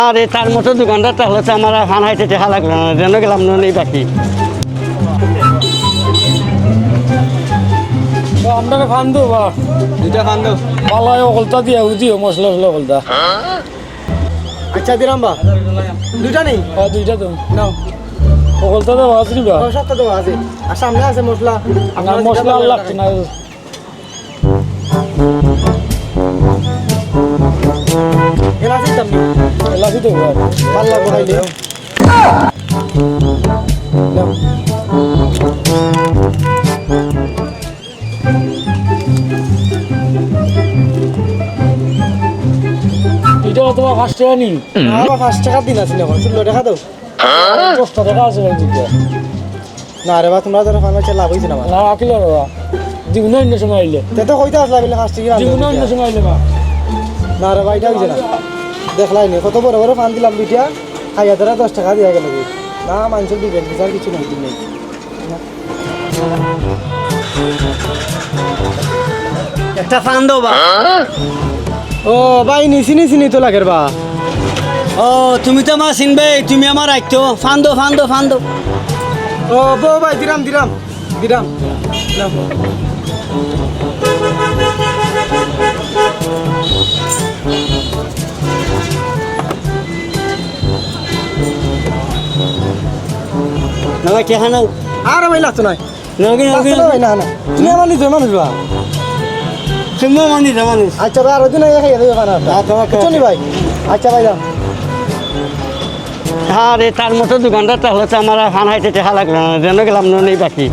আরে তার মতো দোকানদার তাহলে তো আমার ফান হাইতে দেখা লাগলো না, যেন গেলাম নেই বাকি। আপনাকে ফান দেবো বা দুইটা ফান দাও। পালায় কলতা দিয়ে দিও মশলা মশলা কলতা। আচ্ছা দিলাম বা দুইটা নেই দুইটা তো নাও কলতা দেওয়া আছে বা সবটা দেওয়া আছে আর সামনে আছে মশলা না মশলা আর লাগছে না। এলাচি দাম নেই এলাচি দেবো আর ভাল লাগবে খাইলে নাও এটা তোমার 5 টাকা নি আবার 5 টাকা দিন আছে এখন 16 টাকা দাও 10 টাকা আছে ভাই দিতে না রে বা তোমরা ধরো ফান হচ্ছে লাভ হইছে না আমার না আকিল বাবা জীবনে অন্য সময় আইলে তে তো কইতে আসলা বলে 5 টাকা জীবনে অন্য সময় আইলে বা না রে ভাই এটা হইছে না দেখলাই নি কত বড় বড় ফান দিলাম দুইটা খাইয়া ধরা 10 টাকা দিয়া গেল না মানুষের দিবেন বিচার কিছু নাই দিন নেই একটা ফান দাও বা। ও ভাই নিছি তো লাগের বা ও তুমি তো আমার চিনবে, তুমি আমার রাখতো। ফান দাও ফান দাও ফান দাও। ও বউ ভাই দিরাম দিরাম দিরাম নাও না ভাই কে খানাও আর ভাই লাগতো নাই নাকি নাকি লাগতো না ভাই, না না তুমি আমার নিজের মানুষ বা তুমি মানি মানুষ। আচ্ছা ভাই আর দিন খাইয়া দেবে বানাটা চলি ভাই আচ্ছা ভাই যাও আরে তার মতো দোকানদার তাহলে তো আমার ফান হাইতে দেখা লাগলো না, যেন গেলাম নেই বাকি।